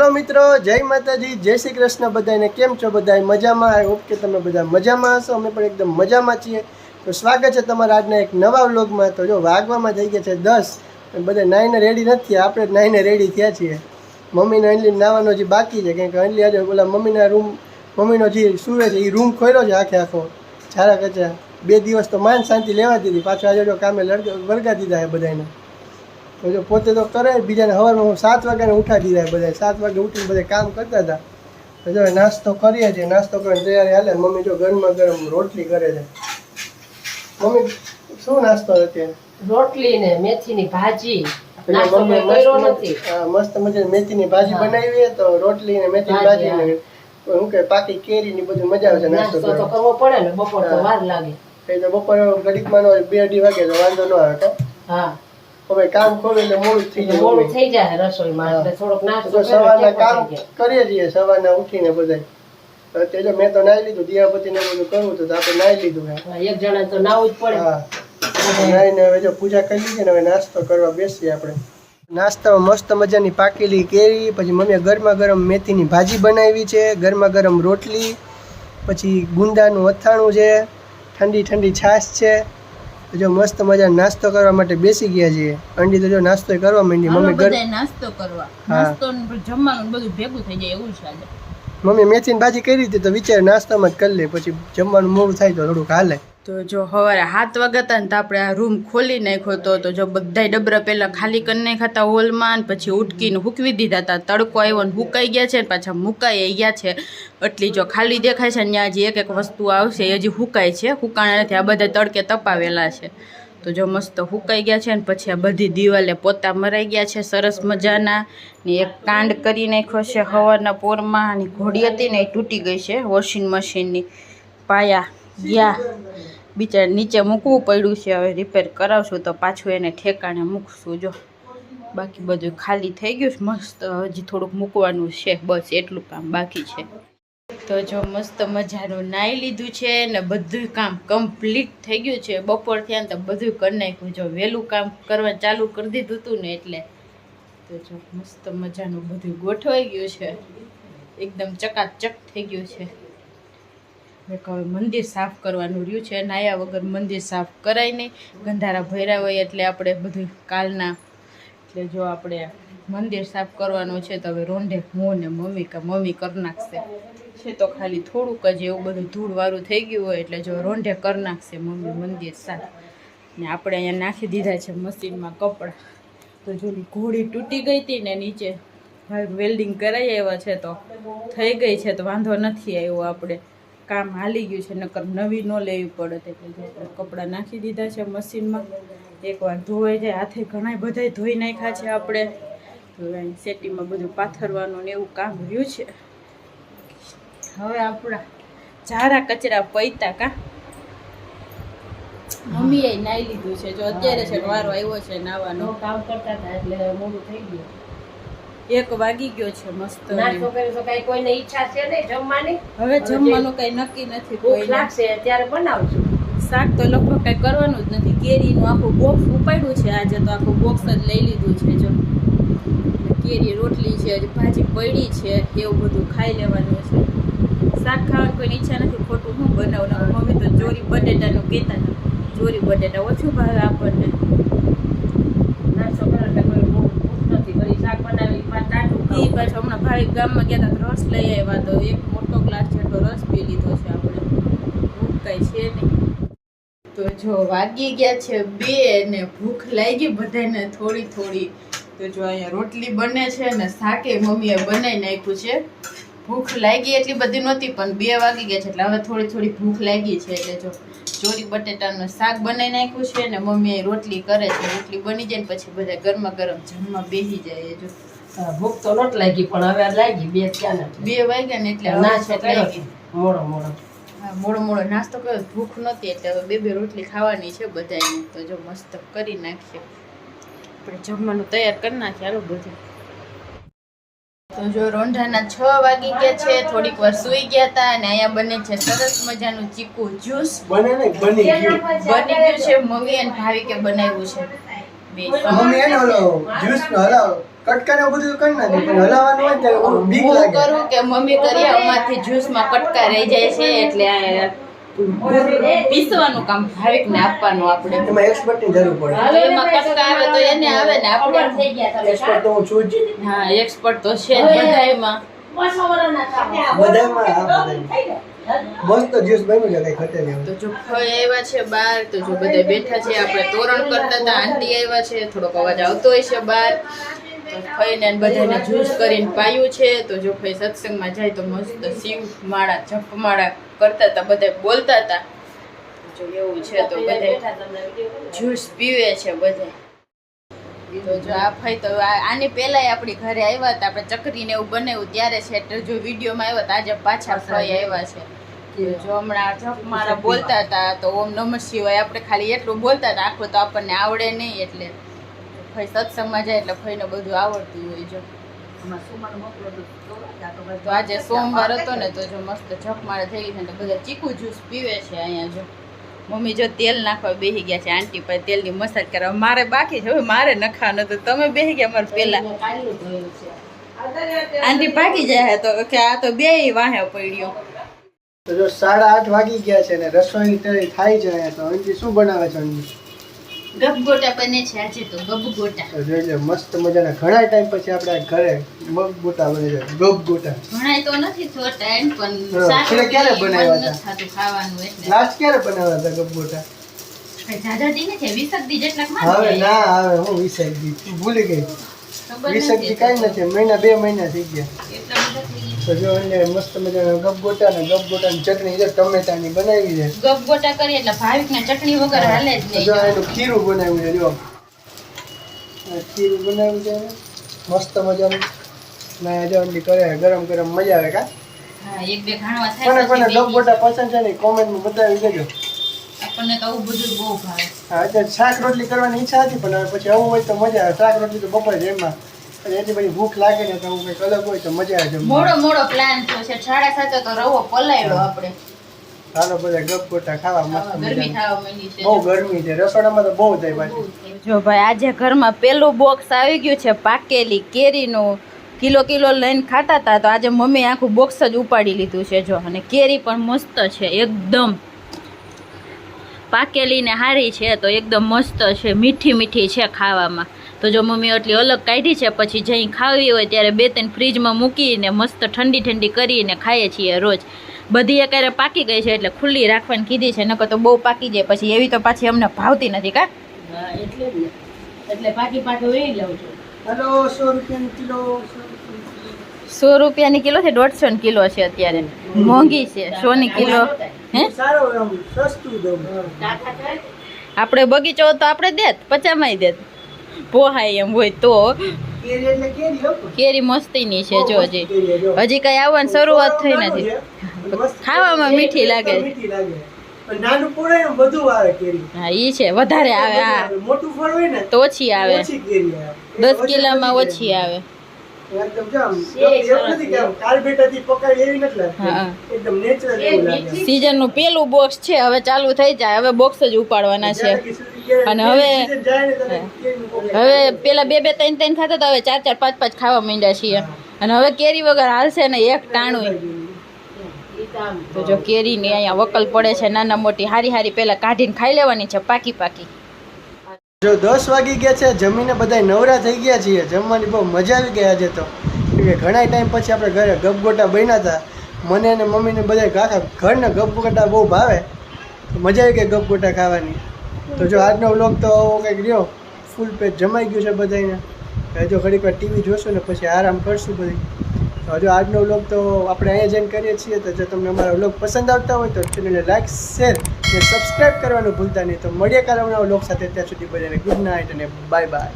Hello मित्रों, जय माताजी, जय श्री कृष्ण। बधाने केम छो? बधाई मजामां? आई होप के तमे बधा मजामां हशो। अमे पण एकदम मजामां छीए। तो स्वागत है तमारा आजना एक नवा व्लॉगमां। तो जो वागवामां थई गया छे 10 अने बधा नाईने रेडी नथी। आपणे नाईने रेडी थया छीए। मम्मीने अंजली नाવાનો जे बाकी छे, केम के अंजली आज ओला मम्मीना रूम मम्मीनो जे सुवे छे ई रूम खोल्यो छे आखे आखो झारा कचरा। 2 दिवस तो मान शांति लेवा दीधी, पाछो आज जो कामे वर्गा दीधा है बधाने। तो जो पोते तो करे, बीजाने सवारमां 7 वाग्याने उठा दीधा है बधाए। 7 वागे उठीने बधाए काम करता था। तो जो नास्तो करीए छे, नास्तो करने तैयारी हाले। मम्मी जो गरमा गरम रोटली करे छे। मम्मी शुं नास्तो अत्यारे? रोटली ने मेथीनी भाजी। नास्तो मम्मी કર્યો નથી। मस्त मजा मेथीनी भाजी बनावी है। तो रोटली ने मेथीनी भाजी ने હું કે પાકી કેરી ની બધું મજા આવે છે નાસ્તો તો કરવો પડે ને, બપોર તો વાર લાગે. એ તો બપોર ઘડીકમાં 2-2:30 વાગે તો વાંધો ન આવે. હા, હવે કામ ખોલે એટલે મોડું થઈ જાય. મોડું થઈ જાય રસોઈમાં, એટલે થોડોક નાસ્તો સવારના કામ કરીએ છીએ. સવારના ઉઠીને બધાય તો તે મેં તો નાઈ લીધું, દિયાબત્તી ને બધું કરવું તો આપણે નાઈ લીધું. એક જણા તો નાવું જ પડે. હા, નાઈને હવે જો પૂજા કરી લીધી ને હવે નાસ્તો કરવા બેસીએ આપણે. નાસ્તામાં મસ્ત મજાની પાકેલી કેરી, પછી મમ્મીએ ગરમા ગરમ મેથીની ભાજી બનાવી છે, ગરમા ગરમ રોટલી, પછી ગુંદાનું અથાણું છે, ઠંડી ઠંડી છાશ છે. તો જો મસ્ત મજાનો નાસ્તો કરવા માટે બેસી ગયા છીએ. અંડી તો જો નાસ્તો કરવા માંડી. મમ્મી બધાય નાસ્તો કરવા, નાસ્તો ને જમવાનું બધું ભેગું થઈ જાય એવું છે આજે. મમ્મી મેથીની ભાજી કરી હતી તો વિચાર નાસ્તામાં જ કરી લે, પછી જમવાનું મોડું થાય તો થોડુંક હાલે. તો જો સવારે 7 વાગ્યા હતા ને તો આપણે આ રૂમ ખોલી નાખ્યો તો જો બધાય ડબરા પહેલાં ખાલી કરી નાખ્યા હતા હોલમાં, પછી ઉટકીને હૂકવી દીધા હતા. તડકો આવ્યો ને હુકાઈ ગયા છે ને પાછા મુકાઈ ગયા છે. એટલી જો ખાલી દેખાય છે ને ત્યાં હજી એક એક વસ્તુ આવશે એ હજી હુકાય છે, હુકાણા નથી. આ બધા તડકે તપાવેલા છે. તો જો મસ્ત હુકાઈ ગયા છે ને પછી આ બધી દિવાલે પોતા મરાઈ ગયા છે સરસ મજાના. ને એક કાંડ કરી નાખ્યો છે સવારના પોરમાં. અને ઘોડી હતી ને એ તૂટી ગઈ છે વોશિંગ મશીનની. પાયા ગયા બિચારા નીચે મૂકવું પડ્યું છે. હવે રિપેર કરાવશું તો પાછું એને ઠેકાણે મૂકશું. જો બાકી બધું ખાલી થઈ ગયું છે મસ્ત. હજી થોડુંક મૂકવાનું છે, બસ એટલું કામ બાકી છે. તો જો મસ્ત મજાનું નાહી લીધું છે ને બધું કામ કમ્પ્લીટ થઈ ગયું છે. બપોર થયા ને તો બધું કરી નાખ્યું. જો વહેલું કામ કરવા ચાલુ કરી દીધું હતું ને એટલે. તો જો મસ્ત મજાનું બધું ગોઠવાઈ ગયું છે, એકદમ ચકાચક થઈ ગયું છે. હવે મંદિર સાફ કરવાનું રહ્યું છે. નાયા વગર મંદિર સાફ કરાય નહીં, ગંધારા ભર્યા હોય એટલે આપણે બધું કાલના. એટલે જો આપણે મંદિર સાફ કરવાનું છે તો હવે રોંઢે હું ને મમ્મી કરી નાખશે છે. તો ખાલી થોડુંક જ એવું બધું ધૂળવાળું થઈ ગયું હોય એટલે જો રોંઢે કરી નાખશે મમ્મી મંદિર સાફ. ને આપણે અહીંયા નાખી દીધા છે મશીનમાં કપડાં. તો જો ઘોડી તૂટી ગઈ હતી ને નીચે વેલ્ડિંગ કરાવી આવ્યા છે તો થઈ ગઈ છે તો વાંધો નથી આવ્યો. આપણે કામ હાલી ગયું છે, નકર નવી ન લેવી પડે. એટલે આપણે કપડાં નાખી દીધા છે મશીનમાં. એકવાર ધોવાઈ જાય, હાથે ઘણા બધા ધોઈ નાખ્યા છે આપણે. તો સેટીમાં બધું પાથરવાનું ને એવું કામ રહ્યું છે. હવે આપણા ઝારા કચરા પૈતા કા મમ્મીએ નાઈ લીધું છે. જો અત્યારે છે વારો આવ્યો છે નાવાનો. કામ કરતા હતા એટલે મોડું થઈ ગયું. 1 વાગી ગયો છે મસ્ત. નાસ્તો કર્યો તો કઈ કોઈને ઈચ્છા છે નહીં જમવાની. હવે જમવાનું કઈ નક્કી નથી. ભૂખ લાગશે ત્યારે બનાવશું. શાક તો લગભગ કઈ કરવાનું જ નથી. કેરીનું આખું બોક્સ ઉપાડ્યું છે આજે, તો આખું બોક્સ જ લઈ લીધું છે. જો કેરી રોટલી છે, ભાજી પડી છે, એવું બધું ખાઈ લેવાનું છે. શાક ખાવાની કોઈ ઈચ્છા નથી. ખોટું હું બનાવું. મમ્મી તો ચોરી બટેટાનું કહેતા હતા, ચોરી બટેટા ઓછું ભાવે આપણને. નાસ્તો કરો એટલે કોઈ ભૂખ નથી. વળી શાક બનાવી એ પાછું હમણાં ભાઈ ગામમાં ગયા હતા રસ લઈ આવ્યા તો એક મોટો ગ્લાસ જેટલો રસ પી લીધો છે આપણે. ભૂખ કાંઈ છે નહીં. તો જો વાગી ગયા છે 2 ને ભૂખ લાગી બધાને થોડી થોડી. તો જો અહીંયા રોટલી બને છે ને શાકે મમ્મીએ બનાવી નાખ્યું છે. ભૂખ લાગી એટલી બધી નહોતી પણ 2 વાગી ગયા છે એટલે હવે થોડી થોડી ભૂખ લાગી છે. એટલે જો ચોરી બટેટાનું શાક બનાવી નાખ્યું છે ને મમ્મી રોટલી કરે છે. રોટલી બની જાય ને પછી બધા ગરમા ગરમ જમવા બેસી જાય. જો ભૂખ તો નહોતી લાગી પણ હવે લાગી. 2 ક્યાં નથી, 2 વાગ્યા ને એટલે નાસ્તો કર્યો મોડો મોડો. હા, મોડો મોડો નાસ્તો કર્યો. ભૂખ નહોતી એટલે હવે 2 રોટલી ખાવાની છે બધાને. તો જો મસ્ત કરી નાખીએ આપણે જમવાનું તૈયાર કરી નાખીએ. હાલો બધું. તો જો રોંઢાના 6 વાગી ગયા છે. થોડીક વાર સૂઈ ગયા હતા અને અહીંયા બને છે સરસ મજાનું ચીકુ જ્યુસ. બની ગયું છે. મમ્મી અને ભાવિકે બનાવ્યું છે. મમ્મી એને ઓલો જ્યુસ નો હલાવો કટકાને એવું બધું કરી નાખે પણ હલાવવાનું હોય ને ત્યારે ઓલું બીક હું લાગે. કરું કે મમ્મી કરી આમાંથી જ્યુસમાં કટકા રહી જાય છે એટલે આ પીસવાનું કામ ભાવિકને આપવાનું આપણે. એમાં એક્સપર્ટની જરૂર પડે. એમાં કટકા આવે તો એને આવે ને આપણે થઈ ગયા. એક્સપર્ટ તો હું છું જ. હા એક્સપર્ટ તો છે જ બધાયમાં. બધામાં આ બધામાં. મસ્ત જ્યુસ બન્યું છે, કઈ ઘટે નહીં. તો જો ફઈ આવ્યા છે બહાર, તો જો બધા બેઠા છે, આપણે તોરણ કરતા હતા, આંટી આવ્યા છે, થોડોક અવાજ આવતો હોય છે બહાર. તો ફઈને બધાને જ્યુસ કરીને પાયું છે. તો જો ફઈ સત્સંગમાં જાય તો મસ્ત શિવ માળા જપમાળા કરતા હતા, બધા બોલતા હતા. જો એવું છે તો બધા જ્યુસ પીવે છે બધા. તો જો આ ફઈ તો આની પહેલાંય આપણી ઘરે આવ્યા હતા, આપણે ચકરીને એવું બનાવ્યું ત્યારે છે. એટલે જો વિડીયોમાં આવ્યા હતા, આજે પાછા ફઈ આવ્યા છે. જો હમણાં જપમાળા બોલતા હતા તો ઓમ નમઃ શિવાય આપણે ખાલી એટલું બોલતા હતા, આખું તો આપણને આવડે નહીં. એટલે ફઈ સત્સંગમાં જાય એટલે ફઈને બધું આવડતું હોય. જો તો આજે સોમવાર હતો ને તો જો મસ્ત જપમાળા થઈ ગઈ છે ને બધા ચીકુ જ્યુસ પીવે છે અહીંયા. જો મમ્મી જો તેલ નાખવા બેસી ગયા છે, આંટી પાસે તેલની મસાજ કરવા. મારે બાકી છે, હવે મારે નખાવાનું તો તમે બેસી ગયા મારે પેલા. આંટી ભાગી જાય તો કે આ તો બે વાહે પડ્યો. તો જો 8:30 વાગી ગયા છે ને રસોઈની તૈયારી થાય છે અહીંયા. તો અંજી શું બનાવે છે? અંજી ગબગોટા બને છે આજે તો ગબગોટા. તો જોઈ લે મસ્ત મજાના ઘણા ટાઈમ પછી આપણે આ ઘરે ગબગોટા બને છે. ગબગોટા ઘણાય તો નથી થોતા એમ પણ હા, શાક એટલે ક્યારે રોટલી બનાવ્યા મન હતા? નથી થાતું ખાવાનું એટલે. લાસ્ટ ક્યારે બનાવ્યા હતા ગબગોટા? કઈ જાજા દી નથી 20 દી જેટલા હવે ખાધા ના આવે હું વિસાઈ તું ભૂલી ગઈ. ખબર વિસાઈ નથી કાંઈ નથી, મહિના 2 મહિના થઈ ગયા. એટલા બધા થઈ ગયા. તો જો એને મસ્ત મજાના ગબગોટા ને ગબગોટાની ચટણી છે ટમેટાની બનાવી છે. ગબગોટા કરીએ એટલે ભાવિકને ચટણી વગર હાલે જ તો નહીં. જો એનું ખીરું બનાવ્યું છે. જો આ ખીરું બનાવ્યું છે એને. મસ્ત મજાનું ના જો અંડી કરે ગરમ ગરમ મજા આવે. કા હા એક બે ઘાણવા કોને થાય કોને પછી ગબગોટા પસંદ છે ને કોમેન્ટમાં બતાવી દેજો. આપણને તો આવું બધું બહુ ભાવે. હા અત્યારે શાક રોટલી કરવાની ઈચ્છા હતી પણ હવે પછી આવું હોય તો મજા આવે. શાક રોટલી તો બપોરે એમાં એટલી બધી ભૂખ લાગે ને તો આવું કંઈક અલગ હોય તો મજા આવે. મોડો મોડો પ્લાન થયો છે 7:30 તો રવો પલાળ્યો આપણે. ચાલો બધા ગબગોટા ખાવા મસ્ત ગરમી મજાના. થવા માંડી છે. બહુ ગરમી છે રસોડામાં તો બહુ થાય પાછી. જો ભાઈ આજે ઘરમાં પેલું બોક્સ આવી ગયું છે પાકેલી કેરીનું. કિલો લઈને ખાતા હતા તો આજે મમ્મી આખું બોક્સ જ ઉપાડી લીધું છે. જો અને કેરી પણ મસ્ત છે, એકદમ પાકેલી ને હારી છે, તો એકદમ મસ્ત છે, મીઠી મીઠી છે ખાવામાં. તો જો મમ્મી એટલી અલગ કાઢી છે, પછી જઈ ખાવી હોય ત્યારે 2-3 ફ્રીજમાં મૂકીને મસ્ત ઠંડી ઠંડી કરીને ખાઈએ છીએ રોજ. બધી એકારે પાકી ગઈ છે એટલે ખુલ્લી રાખવાની કીધી છે, નકર તો બહુ પાકી જાય પછી એવી તો પાછી અમને ભાવતી નથી. કા એટલે પાકી વેરી લઉં છું. હલો 100 રૂપિયાની કિલો. 100 રૂપિયાની કિલો છે, 150 કિલો છે અત્યારે. મોંઘી છે 100 ની કિલો. હે સારો એમ સસ્તું દમ. આપણે બગીચો તો આપણે દેત 50 માં દેત પોહાય એમ હોય તો. કેરી એટલે કેરી હો. કેરી મસ્તીની છે. જો હજી કઈ આવવાની શરૂઆત થઈ નથી. ખાવામાં મીઠી લાગે. મીઠી લાગે. પણ નાનું ફળ હોય ને બધું આવે કેરી. હા ઈ છે વધારે આવે. હા મોટું ફળ હોય ને તો ઓછી આવે, ઓછી કેરી આવે. 10 કિલોમાં ઓછી આવે. એકદમ જામ એવું નથી કે આમ કાર્બેટાથી પકાવી એવી નથી લાગતી. હા. એકદમ નેચરલ એવું લાગે. સીઝન નું પેલું બોક્સ છે, હવે ચાલુ થઈ જાય. હવે બોક્સ જ ઉપાડવાના છે. અને હવે- હવે પેલા 2-2 3-3 ખાતા હતા, હવે 4-4 5-5 ખાવા માંડ્યા છીએ. અને હવે કેરી વગર હાલશે ને એક ટાણું. તો જો કેરીની અહીંયા વકલ પડે છે નાના મોટી હારી હારી, પેલા કાઢીને ખાઈ લેવાની છે પાકી પાકી. જો 10 વાગી ગયા છે, જમીને બધા નવરા થઈ ગયા છીએ. જમવાની બહુ મજા આવી ગઈ આજે તો. કેમ કે ઘણા ટાઈમ પછી આપણે ઘરે ગબગોટા બન્યા હતા. મને અને મમ્મીને બધા આખા ઘરના ગબગોટા બહુ ભાવે. મજા આવી ગઈ ગબગોટા ખાવાની. તો જો આજનો વ્લોગ તો કંઈક રહ્યો, ફૂલ પેટ જમાઈ ગયું છે બધાને. જો ઘડીક વાર ટીવી જોશું ને પછી આરામ કરશું બધી. તો હજુ આજનો વ્લોગ તો આપણે અહીંયા જઈને કરીએ છીએ. તો જો તમને અમારા વ્લોગ પસંદ આવતા હોય તો ચેનલને લાઈક શેર અને સબસ્ક્રાઈબ કરવાનું ભૂલતા નહીં. તો મળીએ કાલે નવા વ્લોગ સાથે. ત્યાં સુધી બધાને ગુડ નાઇટ અને બાય બાય.